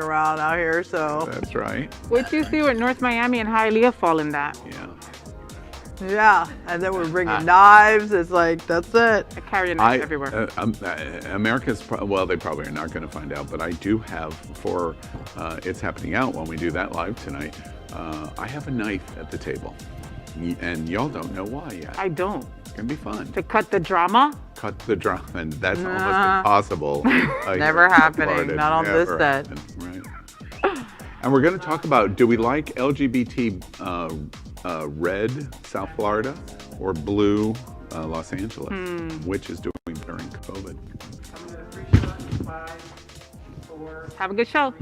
around out here, so. That's right. What you see with North Miami and Hialeah fall in that? Yeah. Yeah, and then we're bringing knives. It's like, that's it. I carry a knife everywhere. America's, well, they probably are not going to find out, but I do have, for it's happening out when we do that live tonight, I have a knife at the table. And y'all don't know why yet. I don't. It's going to be fun. To cut the drama? Cut the drama, and that's almost impossible. Never happening, not on this set. Right. And we're going to talk about, do we like LGBT red South Florida or blue Los Angeles? Which is doing during COVID? Have a good show.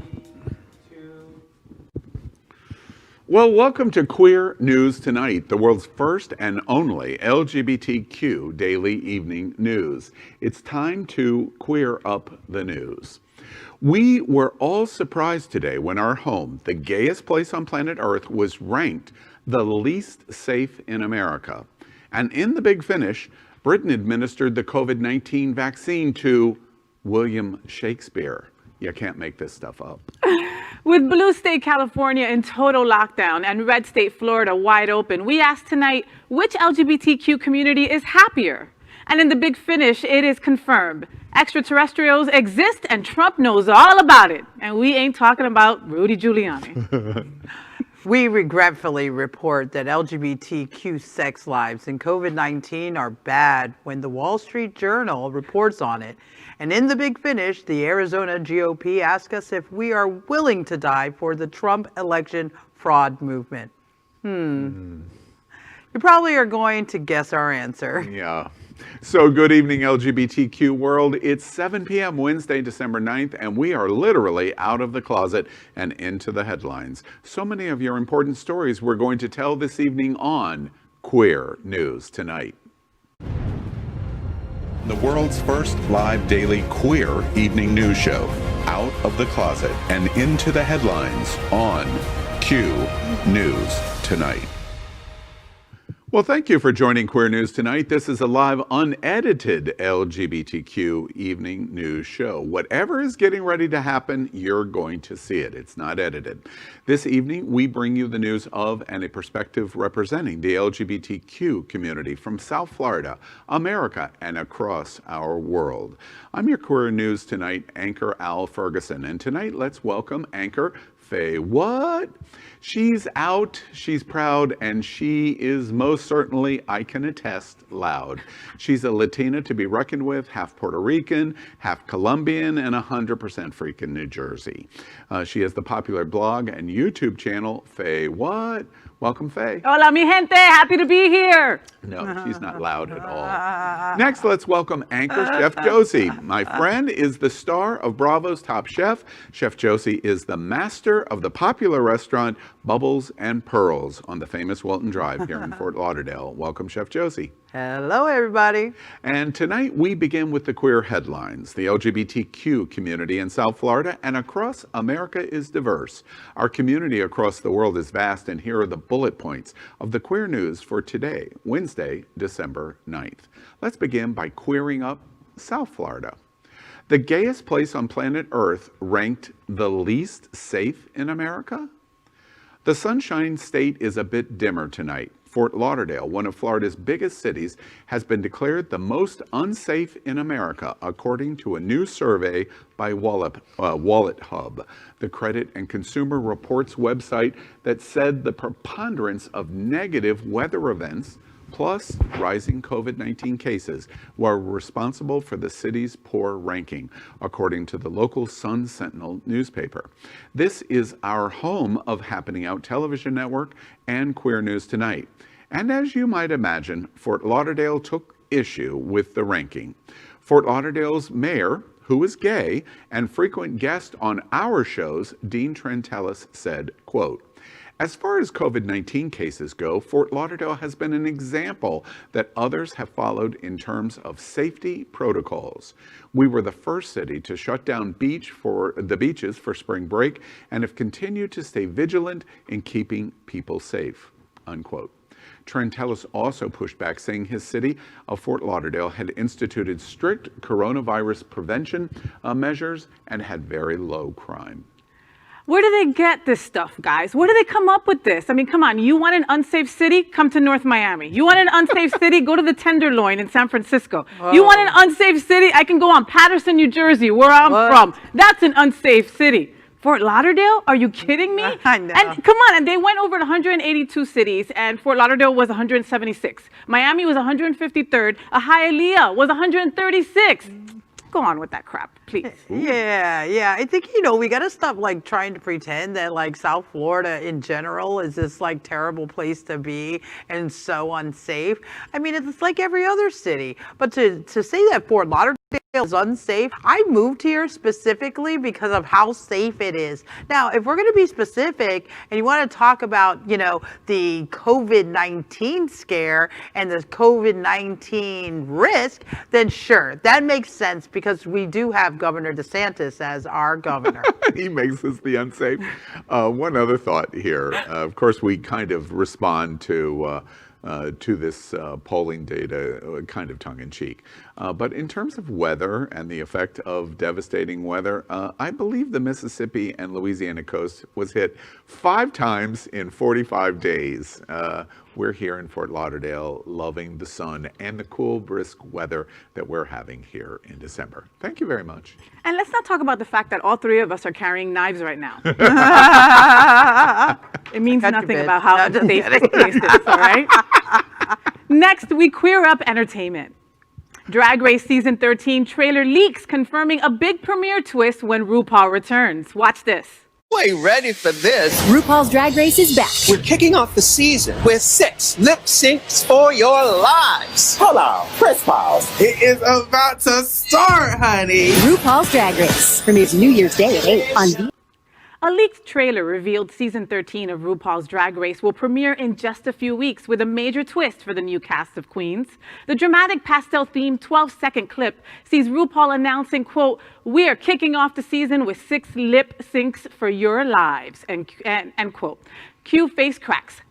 Well, welcome to Queer News Tonight, the world's first and only LGBTQ daily evening news. It's time to queer up the news. We were all surprised today when our home, the gayest place on planet Earth, was ranked the least safe in America. And in the big finish, Britain administered the COVID-19 vaccine to William Shakespeare. You can't make this stuff up. With blue state California in total lockdown and red state Florida wide open, we asked tonight which LGBTQ community is happier. And in the big finish, it is confirmed. Extraterrestrials exist and Trump knows all about it. And we ain't talking about Rudy Giuliani. We regretfully report that LGBTQ sex lives in COVID-19 are bad when the Wall Street Journal reports on it. And in the big finish, the Arizona GOP asked us if we are willing to die for the Trump election fraud movement. You probably are going to guess our answer. Yeah. So good evening, LGBTQ world. It's 7 p.m. Wednesday, December 9th, and we are literally out of the closet and into the headlines. So many of your important stories we're going to tell this evening on Queer News Tonight. The world's first live daily queer evening news show, Out of the Closet and Into the Headlines on Q News Tonight. Well, thank you for joining Queer News Tonight. This is a live, unedited LGBTQ evening news show. Whatever is getting ready to happen, you're going to see it. It's not edited. This evening, we bring you the news of and a perspective representing the LGBTQ community from South Florida, America, and across our world. I'm your Queer News Tonight anchor, Al Ferguson, and tonight, let's welcome anchor Faye. What? She's out, she's proud, and she is most certainly, I can attest, loud. She's a Latina to be reckoned with, half Puerto Rican, half Colombian, and 100% freaking New Jersey. She has the popular blog and YouTube channel, Faye What? Welcome, Faye. Hola, mi gente. Happy to be here. No, she's not loud at all. Next, let's welcome anchor Chef Josie. My friend is the star of Bravo's Top Chef. Chef Josie is the master of the popular restaurant Bubbles and Pearls on the famous Wilton Drive here in Fort Lauderdale. Welcome, Chef Josie. Hello, everybody. And tonight we begin with the queer headlines. The LGBTQ community in South Florida and across America is diverse. Our community across the world is vast, and here are the bullet points of the queer news for today, Wednesday, December 9th. Let's begin by queering up South Florida. The gayest place on planet Earth ranked the least safe in America? The Sunshine State is a bit dimmer tonight. Fort Lauderdale, one of Florida's biggest cities, has been declared the most unsafe in America, according to a new survey by Wallet Hub, the credit and consumer reports website that said the preponderance of negative weather events plus rising COVID-19 cases were responsible for the city's poor ranking, according to the local Sun Sentinel newspaper. This is our home of Happening Out Television Network and Queer News Tonight. And as you might imagine, Fort Lauderdale took issue with the ranking. Fort Lauderdale's mayor, who is gay and frequent guest on our shows, Dean Trentellis, said, quote, "As far as COVID-19 cases go, Fort Lauderdale has been an example that others have followed in terms of safety protocols. We were the first city to shut down beaches for spring break and have continued to stay vigilant in keeping people safe," unquote. Trentellis also pushed back, saying his city of Fort Lauderdale had instituted strict coronavirus prevention measures and had very low crime. Where do they get this stuff, guys? Where do they come up with this? I mean, come on, you want an unsafe city? Come to North Miami. You want an unsafe city? Go to the Tenderloin in San Francisco. You want an unsafe city? I can go on Paterson, New Jersey, where I'm from. That's an unsafe city. Fort Lauderdale? Are you kidding me? I know. And come on, and they went over 182 cities, and Fort Lauderdale was 176. Miami was 153rd. Hialeah was 136. Go on with that crap, please. Yeah. I think, we got to stop like trying to pretend that like South Florida in general is this like terrible place to be and so unsafe. I mean, it's like every other city. But to say that Fort Lauderdale is unsafe, I moved here specifically because of how safe it is. Now, if we're going to be specific and you want to talk about, the COVID-19 scare and the COVID-19 risk, then sure, that makes sense because we do have Governor DeSantis as our governor. He makes us the unsafe. One other thought here. Of course, we kind of respond to this polling data kind of tongue-in-cheek. But in terms of weather and the effect of devastating weather, I believe the Mississippi and Louisiana coast was hit 5 times in 45 days. We're here in Fort Lauderdale loving the sun and the cool, brisk weather that we're having here in December. Thank you very much. And let's not talk about the fact that all 3 of us are carrying knives right now. It means nothing about how unsafe this place is, all right? Next, we queer up entertainment. Drag Race Season 13 trailer leaks confirming a big premiere twist when RuPaul returns. Watch this. You ain't ready for this. RuPaul's Drag Race is back. We're kicking off the season with 6 lip syncs for your lives. Hold on, press pause. It is about to start, honey. RuPaul's Drag Race premieres New Year's Day at 8 on V. A leaked trailer revealed Season 13 of RuPaul's Drag Race will premiere in just a few weeks with a major twist for the new cast of queens. The dramatic pastel-themed 12-second clip sees RuPaul announcing, quote, "We're kicking off the season with 6 lip syncs for your lives," end quote. Cue face cracks.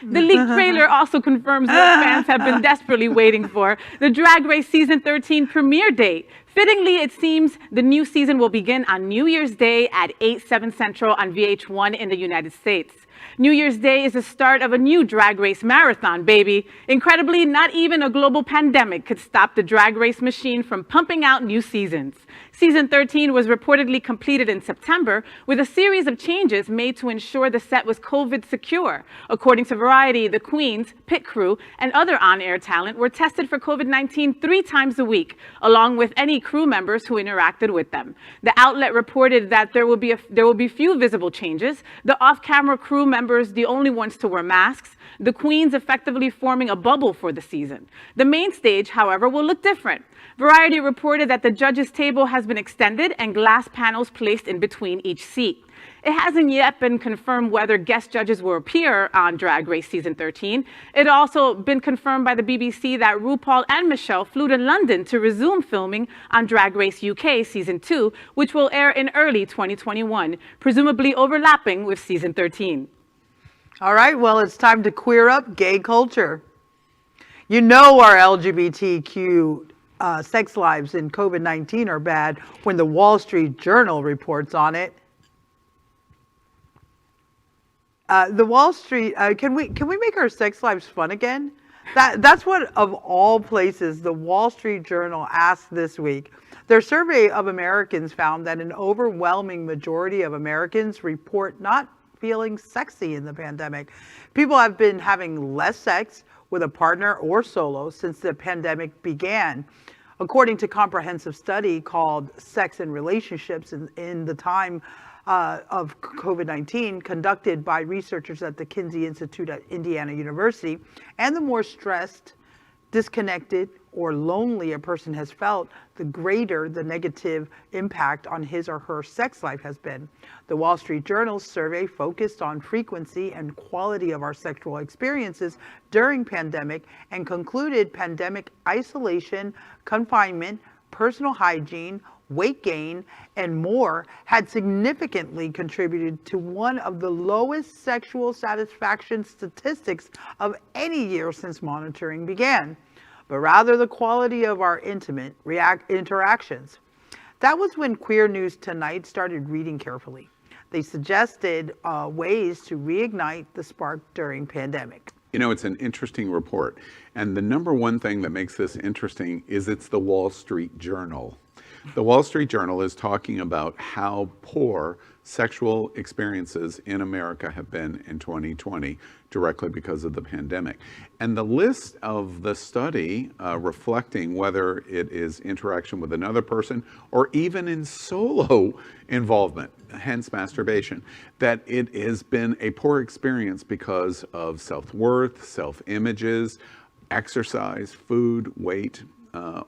The leaked trailer also confirms what fans have been desperately waiting for, the Drag Race Season 13 premiere date. Fittingly, it seems the new season will begin on New Year's Day at 8/7 Central on VH1 in the United States. New Year's Day is the start of a new Drag Race marathon, baby. Incredibly, not even a global pandemic could stop the Drag Race machine from pumping out new seasons. Season 13 was reportedly completed in September with a series of changes made to ensure the set was COVID secure. According to Variety, the queens, pit crew, and other on-air talent were tested for COVID-19 3 times a week, along with any crew members who interacted with them. The outlet reported that there will be few visible changes. The off-camera crew members, the only ones to wear masks. The queens effectively forming a bubble for the season. The main stage, however, will look different. Variety reported that the judges' table has been extended and glass panels placed in between each seat. It hasn't yet been confirmed whether guest judges will appear on Drag Race Season 13. It also been confirmed by the BBC that RuPaul and Michelle flew to London to resume filming on Drag Race UK Season 2, which will air in early 2021, presumably overlapping with Season 13. All right, well, it's time to queer up gay culture. Our LGBTQ sex lives in COVID-19 are bad when the Wall Street Journal reports on it. The Wall Street, can we make our sex lives fun again? That's what, of all places, the Wall Street Journal asked this week. Their survey of Americans found that an overwhelming majority of Americans report not feeling sexy in the pandemic. People have been having less sex with a partner or solo since the pandemic began. According to a comprehensive study called Sex and Relationships in the Time of COVID-19, conducted by researchers at the Kinsey Institute at Indiana University, and the more stressed, disconnected, or lonely a person has felt, the greater the negative impact on his or her sex life has been. The Wall Street Journal's survey focused on frequency and quality of our sexual experiences during pandemic and concluded pandemic isolation, confinement, personal hygiene, weight gain, and more had significantly contributed to one of the lowest sexual satisfaction statistics of any year since monitoring began, but rather the quality of our intimate interactions. That was when Queer News Tonight started reading carefully. They suggested ways to reignite the spark during pandemic. You know, it's an interesting report. And the number one thing that makes this interesting is it's the Wall Street Journal. The Wall Street Journal is talking about how poor sexual experiences in America have been in 2020 directly because of the pandemic. And the list of the study reflecting whether it is interaction with another person or even in solo involvement, hence masturbation, that it has been a poor experience because of self-worth, self-images, exercise, food, weight,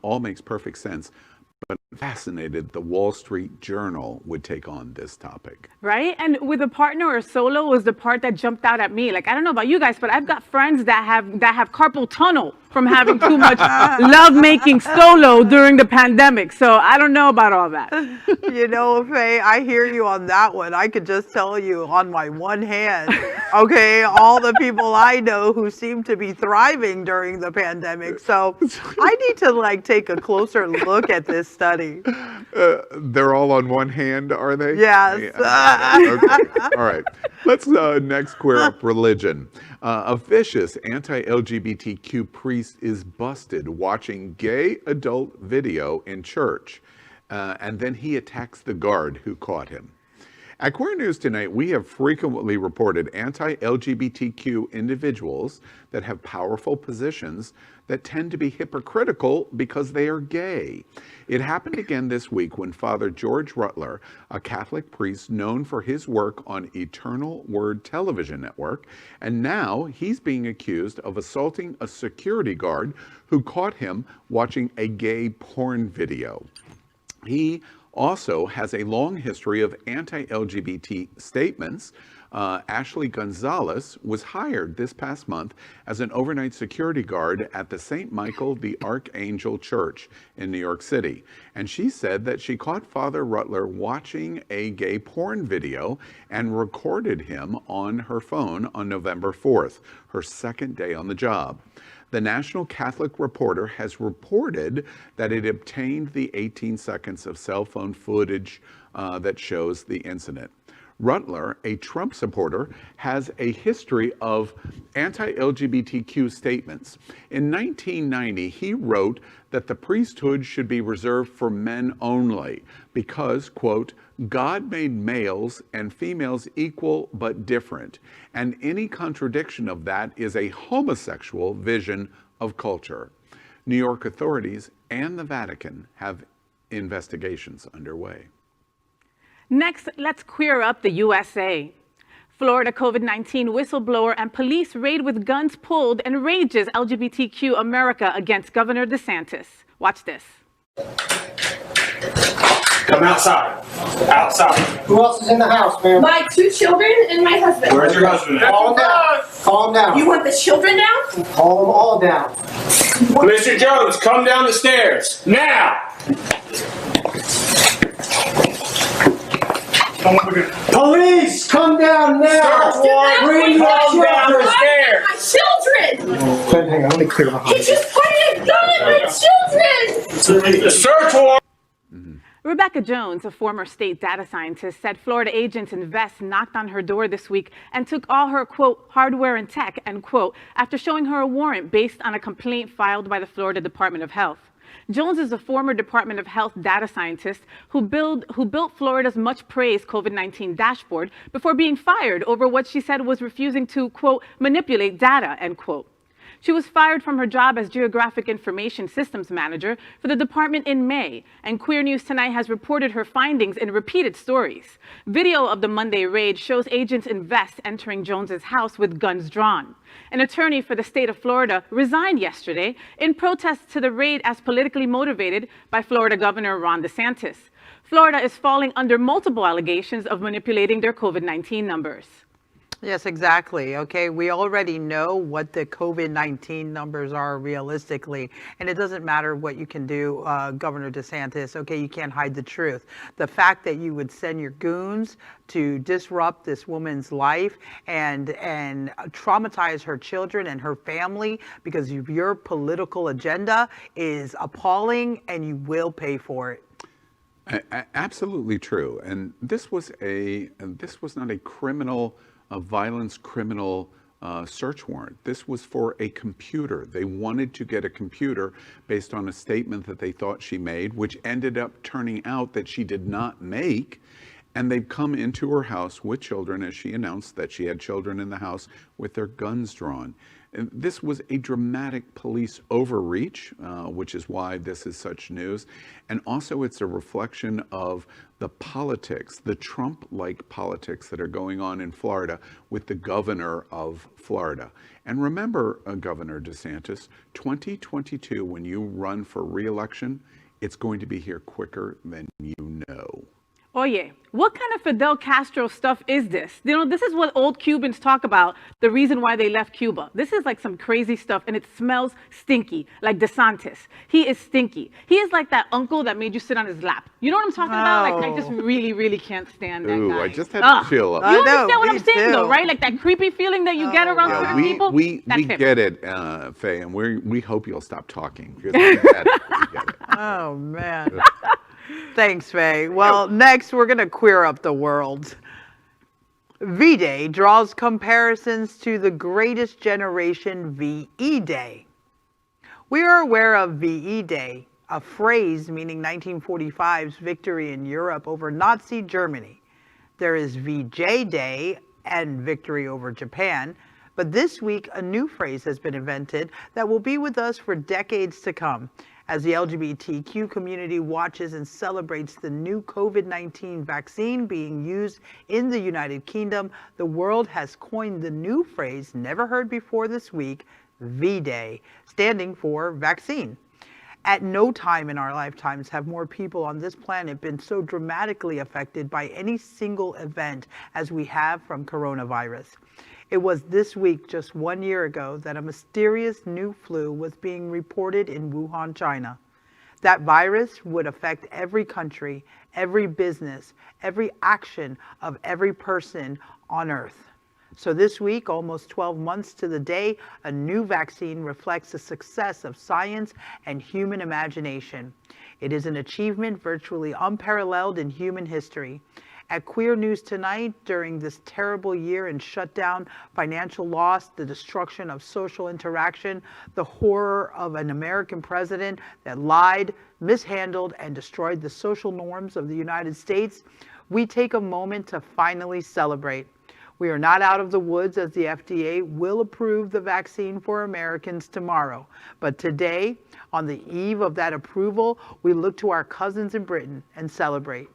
all makes perfect sense. But fascinated the Wall Street Journal would take on this topic. Right? And with a partner or solo was the part that jumped out at me. Like, I don't know about you guys, but I've got friends that have carpal tunnel from having too much love-making solo during the pandemic. So I don't know about all that. You know, Faye, I hear you on that one. I could just tell you on my one hand, okay, all the people I know who seem to be thriving during the pandemic. So I need to take a closer look at this study. They're all on one hand, are they? Yes. Okay. All right. Let's next queer up religion. A vicious anti-LGBTQ priest is busted watching gay adult video in church, and then he attacks the guard who caught him. At Queer News Tonight, we have frequently reported anti-LGBTQ individuals that have powerful positions that tend to be hypocritical because they are gay. It happened again this week when Father George Rutler, a Catholic priest known for his work on Eternal Word television network, and now he's being accused of assaulting a security guard who caught him watching a gay porn video. He also has a long history of anti-LGBT statements. Ashley Gonzalez was hired this past month as an overnight security guard at the St. Michael the Archangel Church in New York City. And she said that she caught Father Rutler watching a gay porn video and recorded him on her phone on November 4th, her second day on the job. The National Catholic Reporter has reported that it obtained the 18 seconds of cell phone footage that shows the incident. Rutler, a Trump supporter, has a history of anti-LGBTQ statements. In 1990, he wrote that the priesthood should be reserved for men only because, quote, God made males and females equal but different, and any contradiction of that is a homosexual vision of culture. New York authorities and the Vatican have investigations underway. Next, let's queer up the USA. Florida COVID-19 whistleblower and police raid with guns pulled enrages LGBTQ America against Governor DeSantis. Watch this. Come outside. Outside. Who else is in the house, ma'am? My 2 children and my husband. Where's your husband at? Calm down. Calm down. You want the children down? Calm them all down. Mr. Jones, come down the stairs. Now! Police, come down now. Search warrant. Bring your Come down the children. stairs. My children! Wait, hang on, let me clear the He house. just pointed a gun at my children! Search warrant. Rebecca Jones, a former state data scientist, said Florida agents in vests knocked on her door this week and took all her, quote, hardware and tech, end quote, after showing her a warrant based on a complaint filed by the Florida Department of Health. Jones is a former Department of Health data scientist who built Florida's much-praised COVID-19 dashboard before being fired over what she said was refusing to, quote, manipulate data, end quote. She was fired from her job as Geographic Information Systems Manager for the department in May, and Queer News Tonight has reported her findings in repeated stories. Video of the Monday raid shows agents in vests entering Jones's house with guns drawn. An attorney for the state of Florida resigned yesterday in protest to the raid as politically motivated by Florida Governor Ron DeSantis. Florida is falling under multiple allegations of manipulating their COVID-19 numbers. Yes, exactly. Okay, we already know what the COVID-19 numbers are realistically, and it doesn't matter what you can do, Governor DeSantis. Okay, you can't hide the truth. The fact that you would send your goons to disrupt this woman's life and traumatize her children and her family because of your political agenda is appalling, and you will pay for it. Absolutely true. And this was not a criminal, a violence criminal search warrant. This was for a computer. They wanted to get a computer based on a statement that they thought she made, which ended up turning out that she did not make. And they've come into her house with children, as she announced that she had children in the house with their guns drawn. And this was a dramatic police overreach, which is why this is such news. And also it's a reflection of the politics, the Trump-like politics that are going on in Florida with the governor of Florida. And remember, Governor DeSantis, 2022, when you run for re-election, it's going to be here quicker than you know. Oye, what kind of Fidel Castro stuff is this? You know, this is what old Cubans talk about, the reason why they left Cuba. This is like some crazy stuff, and it smells stinky, like DeSantis. He is stinky. He is like that uncle that made you sit on his lap. You know what I'm talking about? Like, I just really, really can't stand that guy. I just had to chill up. You understand what I'm saying, though, right? Like that creepy feeling that you get around certain people? We get it, Faye, and we hope you'll stop talking. Because we get it. We get it. Oh, man. Thanks, Faye. Well, next we're going to queer up the world. V-Day draws comparisons to the Greatest Generation VE Day. We are aware of VE Day, a phrase meaning 1945's victory in Europe over Nazi Germany. There is VJ Day and victory over Japan. But this week, a new phrase has been invented that will be with us for decades to come. As the LGBTQ community watches and celebrates the new COVID-19 vaccine being used in the United Kingdom, the world has coined the new phrase never heard before this week, V-Day, standing for vaccine. At no time in our lifetimes have more people on this planet been so dramatically affected by any single event as we have from coronavirus. It was this week, just 1 year ago, that a mysterious new flu was being reported in Wuhan, China. That virus would affect every country, every business, every action of every person on Earth. So this week, almost 12 months to the day, a new vaccine reflects the success of science and human imagination. It is an achievement virtually unparalleled in human history. At Queer News Tonight, during this terrible year in shutdown, financial loss, the destruction of social interaction, the horror of an American president that lied, mishandled, and destroyed the social norms of the United States, we take a moment to finally celebrate. We are not out of the woods, as the FDA will approve the vaccine for Americans tomorrow. But today, on the eve of that approval, we look to our cousins in Britain and celebrate.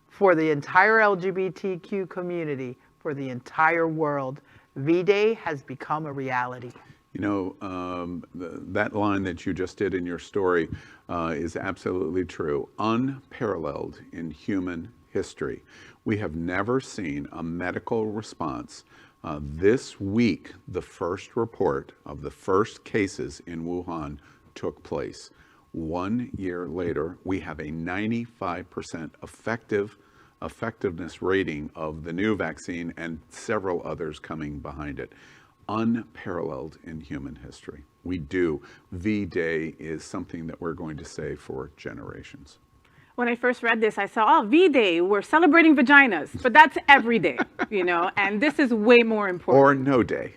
For the entire LGBTQ community, for the entire world, V-Day has become a reality. You know, that line that you just did in your story is absolutely true. Unparalleled in human history. We have never seen a medical response. This week, the first report of the first cases in Wuhan took place. 1 year later, we have a 95% effectiveness rating of the new vaccine and several others coming behind it. Unparalleled in human history. We do. V-Day is something that we're going to say for generations. When I first read this, I saw, oh, V-Day, we're celebrating vaginas, but that's every day, you know, and this is way more important. Or no day.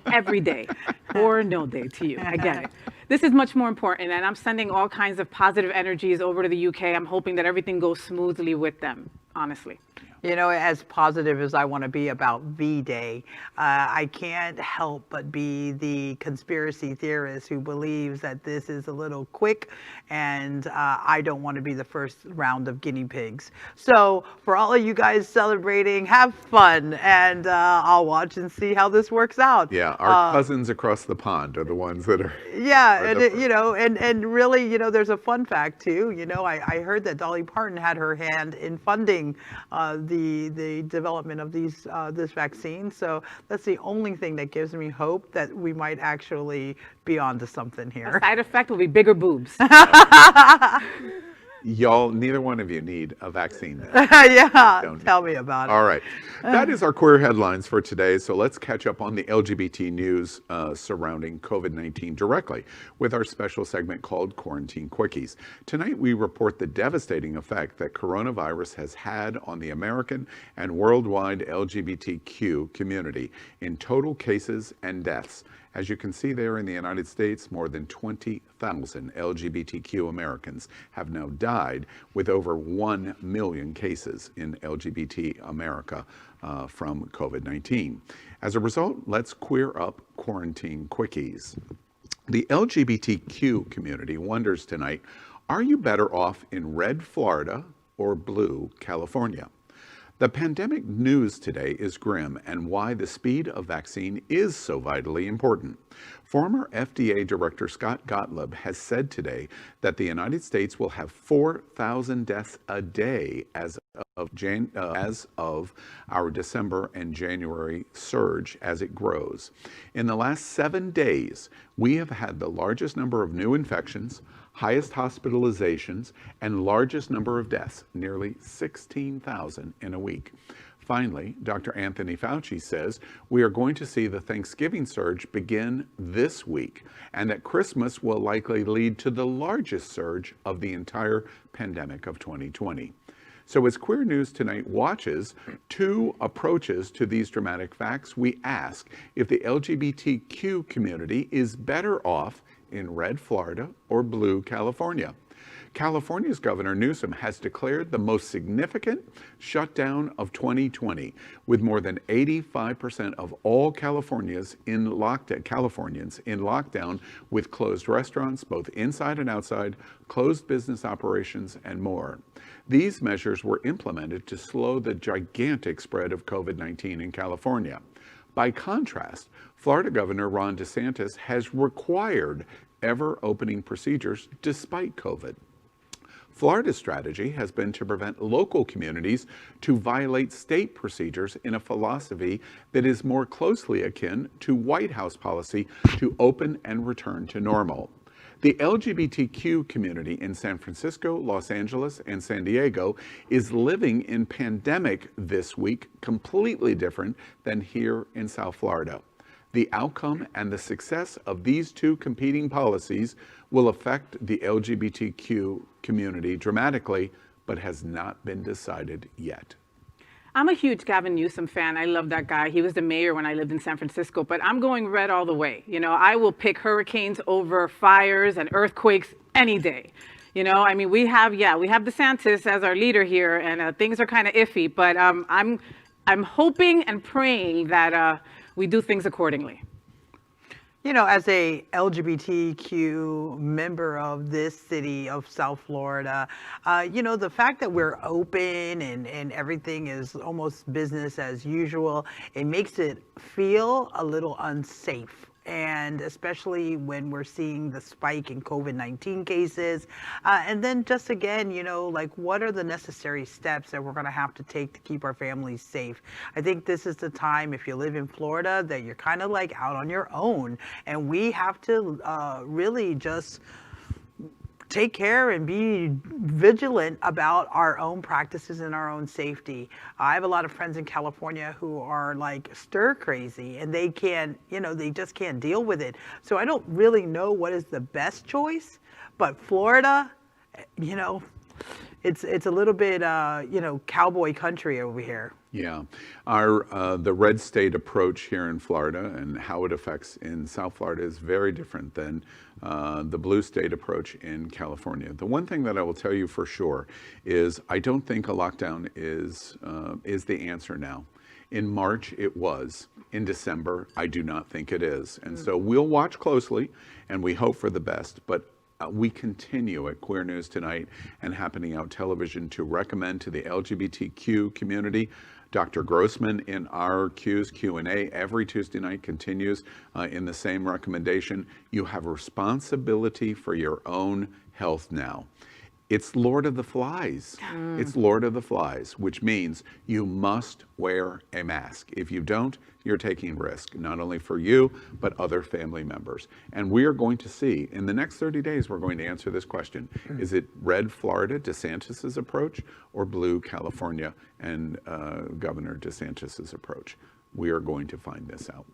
Every day, or no day to you, I get it. This is much more important, and I'm sending all kinds of positive energies over to the UK. I'm hoping that everything goes smoothly with them, honestly. You know, as positive as I want to be about V-Day, I can't help but be the conspiracy theorist who believes that this is a little quick, and I don't want to be the first round of guinea pigs. So for all of you guys celebrating, have fun, and I'll watch and see how this works out. Yeah, our cousins across the pond are the ones that are. Yeah, and you know, and really, you know, there's a fun fact too. You know, I heard that Dolly Parton had her hand in funding the development of this vaccine. So that's the only thing that gives me hope that we might actually be onto something here. The side effect will be bigger boobs. Y'all, neither one of you need a vaccine then. Yeah, Don't. tell me about it. All right. That is our queer headlines for today. So let's catch up on the LGBT news surrounding COVID-19 directly with our special segment called Quarantine Quickies. Tonight, we report the devastating effect that coronavirus has had on the American and worldwide LGBTQ community in total cases and deaths. As you can see there in the United States, more than 20,000 LGBTQ Americans have now died, with over 1 million cases in LGBT America from COVID-19. As a result, let's queer up Quarantine Quickies. The LGBTQ community wonders tonight, are you better off in red Florida or blue California? The pandemic news today is grim, and why the speed of vaccine is so vitally important. Former FDA Director Scott Gottlieb has said today that the United States will have 4,000 deaths a day as of our December and January surge as it grows. In the last 7 days, we have had the largest number of new infections, highest hospitalizations, and largest number of deaths, nearly 16,000 in a week. Finally, Dr. Anthony Fauci says we are going to see the Thanksgiving surge begin this week, and that Christmas will likely lead to the largest surge of the entire pandemic of 2020. So as Queer News Tonight watches two approaches to these dramatic facts, we ask if the LGBTQ community is better off in red Florida or blue California. California's Governor Newsom has declared the most significant shutdown of 2020, with more than 85% of all Californians in lockdown, with closed restaurants, both inside and outside, closed business operations, and more. These measures were implemented to slow the gigantic spread of COVID-19 in California. By contrast, Florida Governor Ron DeSantis has required ever-opening procedures despite COVID. Florida's strategy has been to prevent local communities to violate state procedures in a philosophy that is more closely akin to White House policy to open and return to normal. The LGBTQ community in San Francisco, Los Angeles, and San Diego is living in pandemic this week, completely different than here in South Florida. The outcome and the success of these two competing policies will affect the LGBTQ community dramatically, but has not been decided yet. I'm a huge Gavin Newsom fan. I love that guy. He was the mayor when I lived in San Francisco, but I'm going red all the way. You know, I will pick hurricanes over fires and earthquakes any day. You know, I mean, we have DeSantis as our leader here, and things are kind of iffy, but I'm hoping and praying that we do things accordingly. You know, as a LGBTQ member of this city of South Florida, you know, the fact that we're open and everything is almost business as usual, it makes it feel a little unsafe. And especially when we're seeing the spike in COVID-19 cases. And then just again, you know, like what are the necessary steps that we're going to have to take to keep our families safe? I think this is the time, if you live in Florida, that you're kind of like out on your own. And we have to really just take care and be vigilant about our own practices and our own safety. I have a lot of friends in California who are like stir crazy, and they can't, you know, they just can't deal with it. So I don't really know what is the best choice, but Florida, you know, it's a little bit, you know, cowboy country over here. Yeah, the red state approach here in Florida and how it affects in South Florida is very different than the blue state approach in California. The one thing that I will tell you for sure is I don't think a lockdown is the answer now. In March, it was. In December, I do not think it is. And so we'll watch closely and we hope for the best. But we continue at Queer News Tonight and Happening Out Television to recommend to the LGBTQ community. Dr. Grossman in our Q&A every Tuesday night continues in the same recommendation. You have responsibility for your own health now. It's Lord of the Flies. It's Lord of the Flies, which means you must wear a mask. If you don't, you're taking risk, not only for you, but other family members. And we are going to see, in the next 30 days, we're going to answer this question. Is it red Florida, DeSantis's approach, or blue California and Governor DeSantis's approach? We are going to find this out.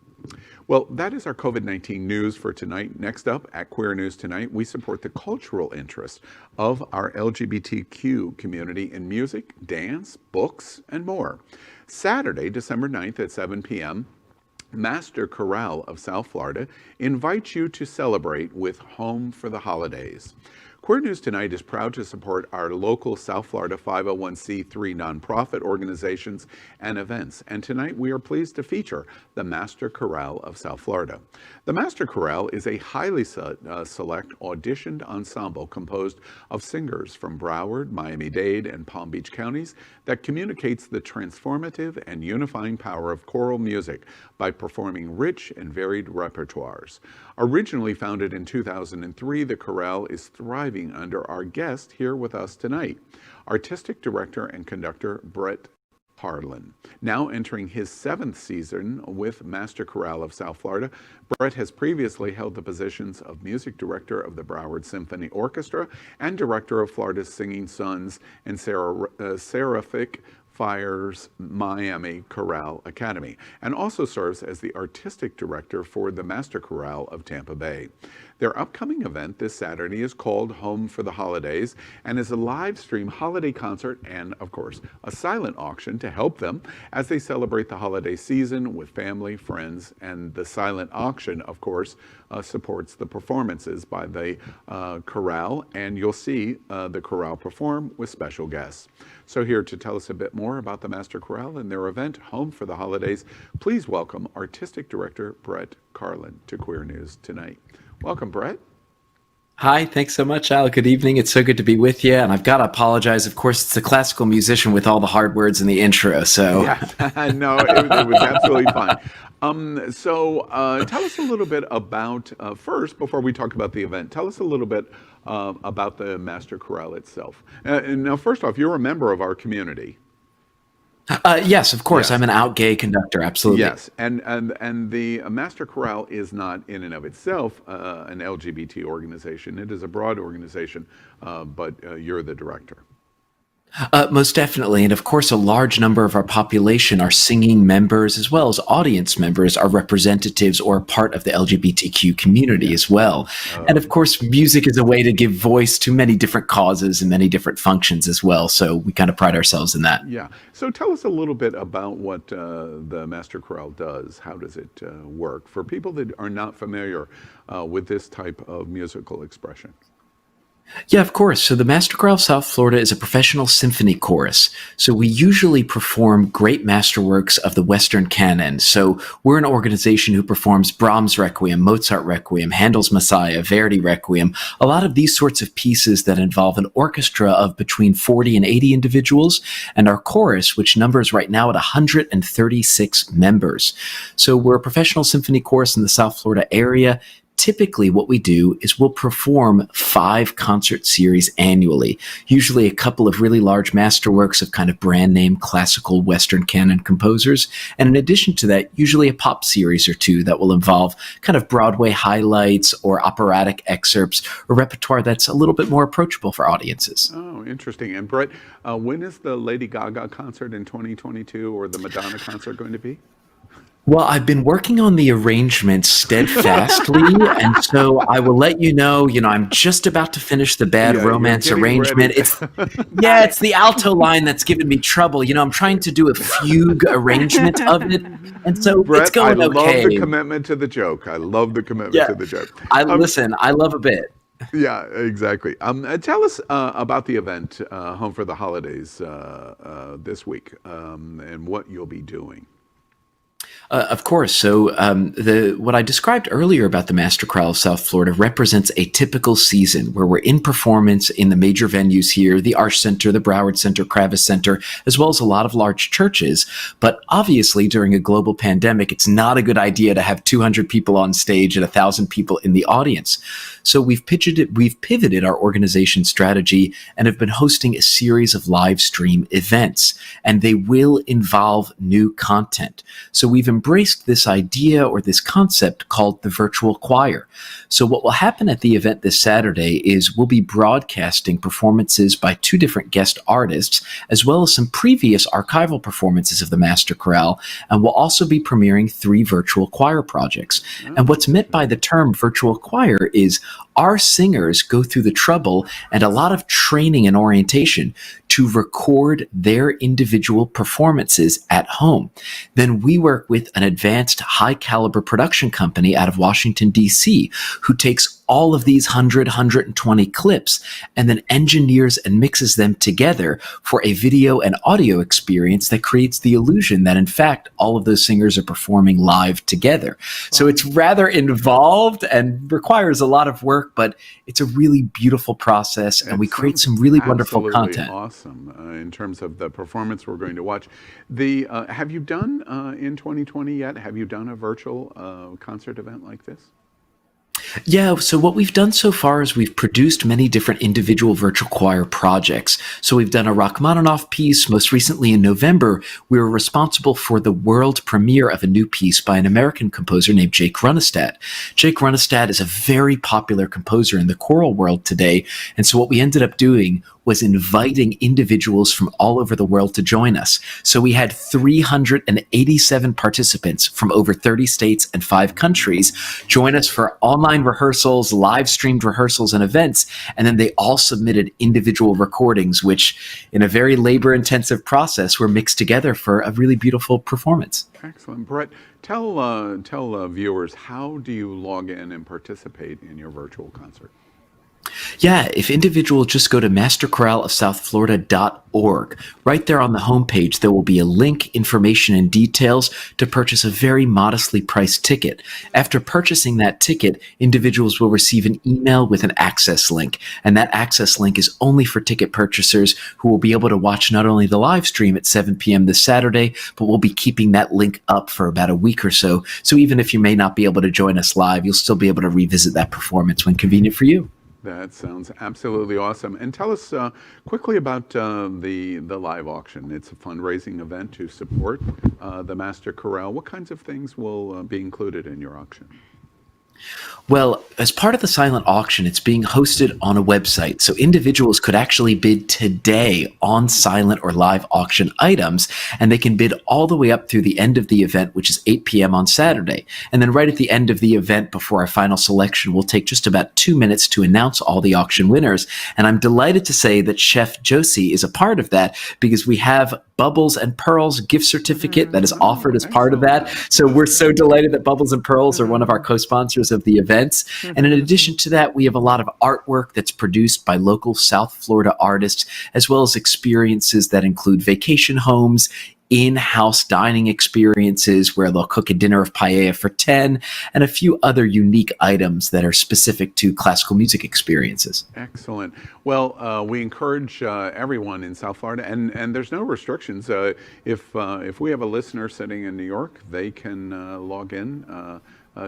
Well, that is our COVID-19 news for tonight. Next up at Queer News Tonight, we support the cultural interests of our LGBTQ community in music, dance, books, and more. Saturday, December 9th at 7 p.m., Master Chorale of South Florida invites you to celebrate with Home for the Holidays. Queer News Tonight is proud to support our local South Florida 501c3 nonprofit organizations and events. And tonight we are pleased to feature the Master Chorale of South Florida. The Master Chorale is a highly select auditioned ensemble composed of singers from Broward, Miami-Dade, and Palm Beach counties that communicates the transformative and unifying power of choral music by performing rich and varied repertoires. Originally founded in 2003, the chorale is thriving under our guest here with us tonight, Artistic Director and Conductor Brett Carlin. Now entering his 7th season with Master Chorale of South Florida, Brett has previously held the positions of Music Director of the Broward Symphony Orchestra and Director of Florida's Singing Sons and Seraphic Fire's Miami Chorale Academy, and also serves as the Artistic Director for the Master Chorale of Tampa Bay. Their upcoming event this Saturday is called Home for the Holidays and is a live stream holiday concert and, of course, a silent auction to help them as they celebrate the holiday season with family, friends, and the silent auction, of course, supports the performances by the chorale, and you'll see the chorale perform with special guests. So here to tell us a bit more about the Master Chorale and their event, Home for the Holidays, please welcome Artistic Director Brett Carlin to Queer News Tonight. Welcome, Brett. Hi, thanks so much, Al. Good evening. It's so good to be with you. And I've got to apologize. Of course, it's a classical musician with all the hard words in the intro. So yeah, no, it was absolutely fine. Tell us a little bit about, first, before we talk about the event, tell us a little bit about the Master Chorale itself. Now, first off, you're a member of our community. Yes, of course. Yes. I'm an out gay conductor. Absolutely. Yes, and the Master Chorale is not in and of itself an LGBT organization. It is a broad organization, but you're the director. Most definitely. And of course, a large number of our population are singing members as well as audience members are representatives or part of the LGBTQ community as well. And of course, music is a way to give voice to many different causes and many different functions as well. So we kind of pride ourselves in that. Yeah. So tell us a little bit about what the Master Chorale does. How does it work for people that are not familiar with this type of musical expression? Yeah, of course. So the Master Chorale of South Florida is a professional symphony chorus. So we usually perform great masterworks of the Western canon. So we're an organization who performs Brahms Requiem, Mozart Requiem, Handel's Messiah, Verdi Requiem, a lot of these sorts of pieces that involve an orchestra of between 40 and 80 individuals, and our chorus, which numbers right now at 136 members. So we're a professional symphony chorus in the South Florida area. Typically, what we do is we'll perform 5 concert series annually, usually a couple of really large masterworks of kind of brand name classical Western canon composers. And in addition to that, usually a pop series or 2 that will involve kind of Broadway highlights or operatic excerpts, or repertoire that's a little bit more approachable for audiences. Oh, interesting. And Brett, when is the Lady Gaga concert in 2022 or the Madonna concert going to be? Well, I've been working on the arrangement steadfastly, and so I will let you know, I'm just about to finish the Bad Romance arrangement. It's the alto line that's giving me trouble. I'm trying to do a fugue arrangement of it, and so Brett, it's going okay. I love the commitment to the joke. I love the commitment to the joke. Listen, I love a bit. Yeah, exactly. Tell us about the event, Home for the Holidays, this week, and what you'll be doing. Of course. So what I described earlier about the Master Chorale of South Florida represents a typical season where we're in performance in the major venues here, the Arch Center, the Broward Center, Kravis Center, as well as a lot of large churches. But obviously, during a global pandemic, it's not a good idea to have 200 people on stage and 1,000 people in the audience. So we've pivoted our organization strategy and have been hosting a series of live stream events, and they will involve new content. So we've embraced this idea or this concept called the virtual choir. So what will happen at the event this Saturday is we'll be broadcasting performances by 2 different guest artists, as well as some previous archival performances of the Master Chorale, and we'll also be premiering 3 virtual choir projects. And what's meant by the term virtual choir is our singers go through the trouble and a lot of training and orientation to record their individual performances at home. Then we work with an advanced high caliber production company out of Washington, D.C., who takes all of these 120 clips and then engineers and mixes them together for a video and audio experience that creates the illusion that, in fact, all of those singers are performing live together. So it's rather involved and requires a lot of work, but it's a really beautiful process, and we create some really wonderful content. Awesome. In terms of the performance we're going to watch, have you done in 2020 yet? Have you done a virtual concert event like this? Yeah, so what we've done so far is we've produced many different individual virtual choir projects. So we've done a Rachmaninoff piece. Most recently in November, we were responsible for the world premiere of a new piece by an American composer named Jake Runestad. Jake Runestad is a very popular composer in the choral world today. And so what we ended up doing was inviting individuals from all over the world to join us. So we had 387 participants from over 30 states and 5 countries join us for online rehearsals, live streamed rehearsals and events. And then they all submitted individual recordings, which in a very labor intensive process were mixed together for a really beautiful performance. Excellent. Brett, tell viewers, how do you log in and participate in your virtual concert? Yeah, if individuals just go to masterchoraleofsouthflorida.org, right there on the homepage, there will be a link, information, and details to purchase a very modestly priced ticket. After purchasing that ticket, individuals will receive an email with an access link, and that access link is only for ticket purchasers who will be able to watch not only the live stream at 7 p.m. this Saturday, but we'll be keeping that link up for about a week or so. So even if you may not be able to join us live, you'll still be able to revisit that performance when convenient for you. That sounds absolutely awesome. And tell us quickly about the live auction. It's a fundraising event to support the Master Chorale. What kinds of things will be included in your auction? Well, as part of the silent auction, it's being hosted on a website, so individuals could actually bid today on silent or live auction items, and they can bid all the way up through the end of the event, which is 8 p.m. on Saturday. And then right at the end of the event, before our final selection, we'll take just about 2 minutes to announce all the auction winners. And I'm delighted to say that Chef Josie is a part of that, because we have Bubbles and Pearls gift certificate that is offered as part of that. So we're so delighted that Bubbles and Pearls are one of our co-sponsors of the events. And in addition to that, we have a lot of artwork that's produced by local South Florida artists, as well as experiences that include vacation homes, in-house dining experiences where they'll cook a dinner of paella for 10, and a few other unique items that are specific to classical music experiences. Excellent. Well, we encourage everyone in South Florida, and there's no restrictions. If we have a listener sitting in New York, they can log in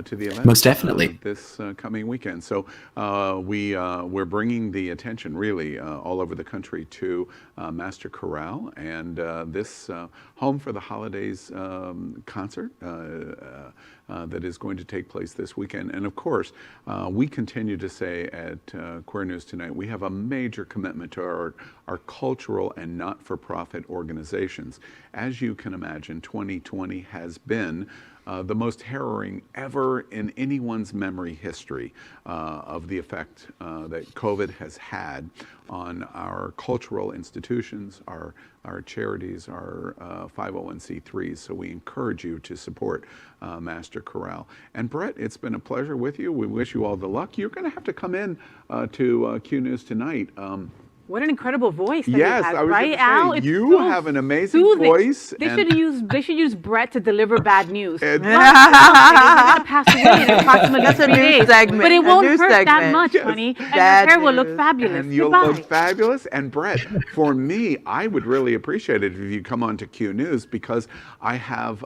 to the event. Most definitely. This coming weekend. So we're bringing the attention really all over the country to Master Chorale and this Home for the Holidays concert that is going to take place this weekend. And of course, we continue to say at Queer News Tonight, we have a major commitment to our cultural and not-for-profit organizations. As you can imagine, 2020 has been the most harrowing ever in anyone's memory history of the effect that COVID has had on our cultural institutions, our charities, our 501c3s. So we encourage you to support Master Chorale. And Brett, it's been a pleasure with you. We wish you all the luck. You're going to have to come in to Q News Tonight What an incredible voice that Yes, he has, I was right, gonna Al? say, It's you so have an amazing soothing. voice. They should use Brett to deliver bad news. And- Well, you're gonna pass away in approximately That's a 3 news days, segment. but it A won't news hurt that segment. much, Yes. honey, and Bad your hair will look news. fabulous. And you'll Goodbye. look fabulous. And Brett, for me, I would really appreciate it if you come on to Q News, because I have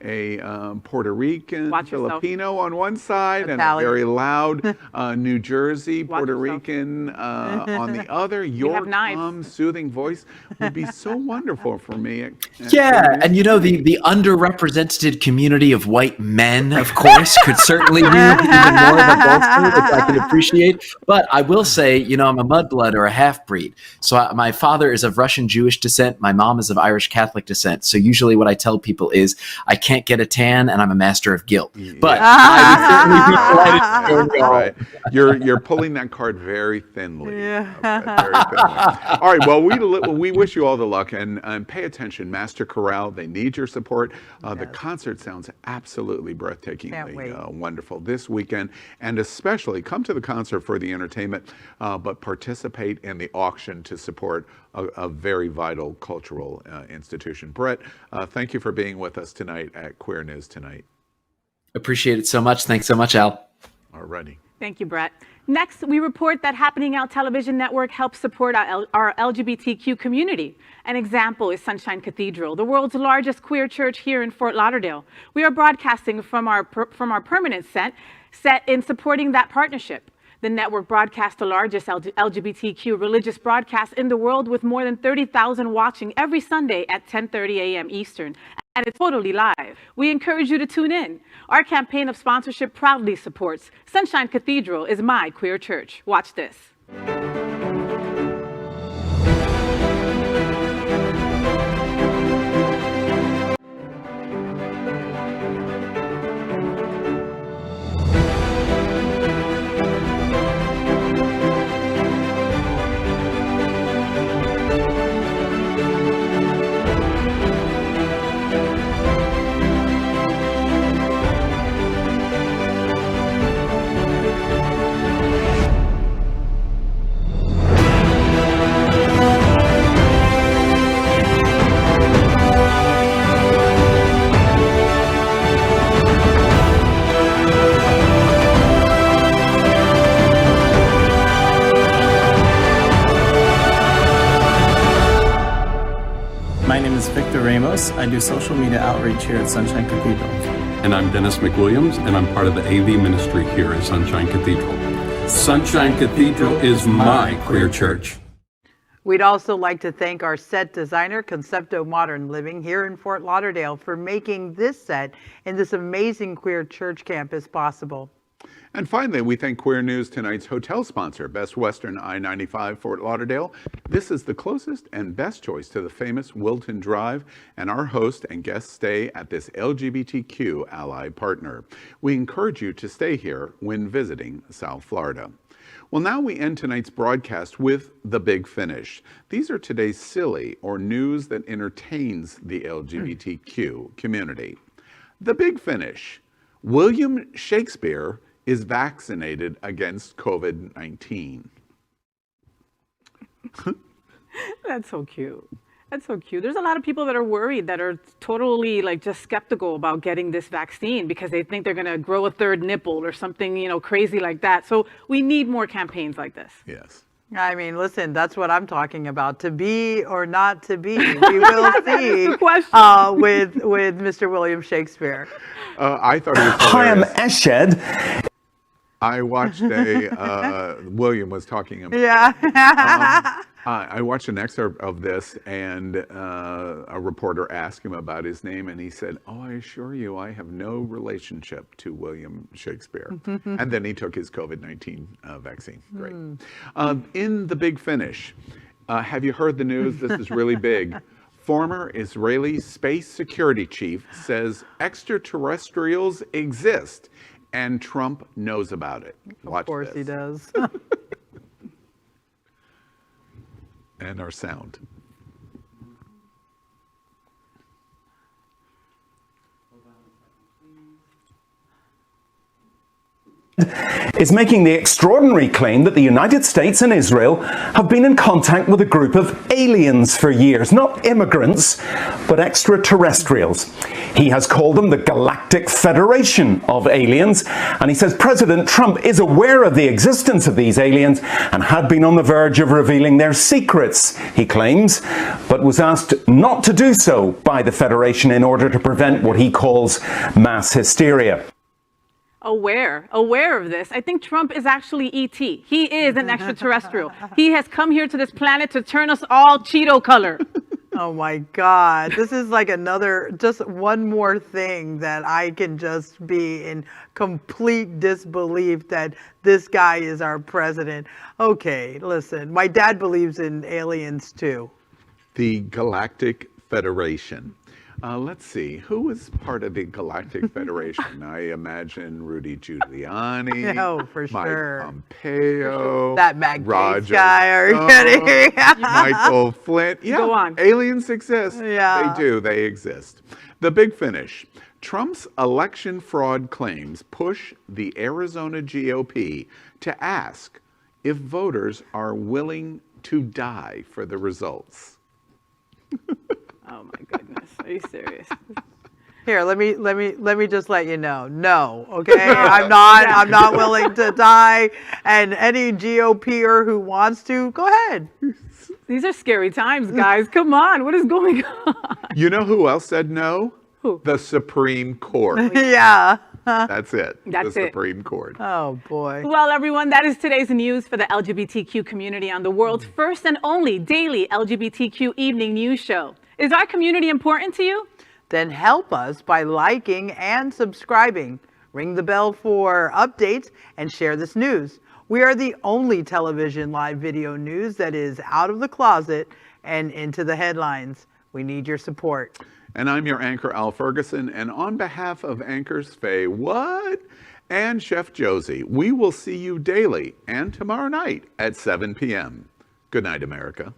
a Puerto Rican Watch yourself. Filipino on one side and a Italian. very loud New Jersey Watch Puerto yourself. Rican on the other. Your have knives. calm, soothing voice would be so wonderful for me. Yeah, and you know, the underrepresented community of white men, of course, could certainly use even more of a bolster, which I can appreciate. But I will say, you know, I'm a mudblood or a half-breed. So my father is of Russian Jewish descent. My mom is of Irish Catholic descent. So usually what I tell people is I can't get a tan and I'm a master of guilt. But I would certainly be delighted to join y'all. Right. You're pulling that card very thinly. Brett, very thinly. All right. Well, we wish you all the luck, and pay attention. Master Chorale, they need your support. The concert sounds absolutely breathtakingly Can't wait. wonderful this weekend, and especially come to the concert for the entertainment, but participate in the auction to support a very vital cultural institution. Brett, thank you for being with us tonight at Queer News Tonight. Appreciate it so much. Thanks so much, Al. All righty. Thank you, Brett. Next, we report that Happening Out Television Network helps support our LGBTQ community. An example is Sunshine Cathedral, the world's largest queer church here in Fort Lauderdale. We are broadcasting from our permanent set in supporting that partnership. The network broadcasts the largest LGBTQ religious broadcast in the world, with more than 30,000 watching every Sunday at 10:30 a.m. Eastern. And it's totally live. We encourage you to tune in. Our campaign of sponsorship proudly supports Sunshine Cathedral is my queer church. Watch this. My name is Victor Ramos. I do social media outreach here at Sunshine Cathedral. And I'm Dennis McWilliams, and I'm part of the AV ministry here at Sunshine Cathedral. Sunshine Cathedral is my queer church. We'd also like to thank our set designer, Concepto Modern Living, here in Fort Lauderdale, for making this set in this amazing queer church campus possible. And finally, we thank Queer News Tonight's hotel sponsor, Best Western I-95 Fort Lauderdale. This is the closest and best choice to the famous Wilton Drive, and our host and guests stay at this LGBTQ ally partner. We encourage you to stay here when visiting South Florida. Well, now we end tonight's broadcast with The Big Finish. These are today's silly or news that entertains the LGBTQ community. The Big Finish. William Shakespeare is vaccinated against COVID-19. That's so cute. That's so cute. There's a lot of people that are worried, that are totally just skeptical about getting this vaccine because they think they're going to grow a third nipple or something, crazy like that. So we need more campaigns like this. Yes. I mean, listen, that's what I'm talking about. To be or not to be, we will see with Mr. William Shakespeare. I thought he was I am hilarious. Eshed. I watched William was talking about. Yeah. I watched an excerpt of this, and a reporter asked him about his name, and he said, "Oh, I assure you, I have no relationship to William Shakespeare." And then he took his COVID-19 vaccine. Great. In The Big Finish, have you heard the news? This is really big. Former Israeli space security chief says extraterrestrials exist, and Trump knows about it. Watch Of course this. he does. And our sound. is making the extraordinary claim that the United States and Israel have been in contact with a group of aliens for years, not immigrants, but extraterrestrials. He has called them the Galactic Federation of Aliens, and he says President Trump is aware of the existence of these aliens and had been on the verge of revealing their secrets, he claims, but was asked not to do so by the Federation in order to prevent what he calls mass hysteria. Aware of this. I think Trump is actually E.T. He is an extraterrestrial. He has come here to this planet to turn us all Cheeto color. Oh my God. This is like just one more thing that I can just be in complete disbelief that this guy is our president. Okay, listen, my dad believes in aliens too. The Galactic Federation. Let's see, who was part of the Galactic Federation? I imagine Rudy Giuliani. Oh, for Mike sure. Pompeo. That Mac Roger guy, are you kidding? Michael Flynn. Yeah, Go on. aliens exist. Yeah. They do, they exist. The big finish. Trump's election fraud claims push the Arizona GOP to ask if voters are willing to die for the results. Oh my goodness. Are you serious? Here, let me just let you know. No, okay? I'm not willing to die. And any GOPer who wants to, go ahead. These are scary times, guys. Come on. What is going on? You know who else said no? Who? The Supreme Court. Yeah. That's it. That's the it. Supreme Court. Oh, boy. Well, everyone, that is today's news for the LGBTQ community on the world's first and only daily LGBTQ evening news show. Is our community important to you? Then help us by liking and subscribing. Ring the bell for updates and share this news. We are the only television live video news that is out of the closet and into the headlines. We need your support. And I'm your anchor, Al Ferguson. And on behalf of anchors Faye What and Chef Josie, we will see you daily and tomorrow night at 7 p.m. Good night, America.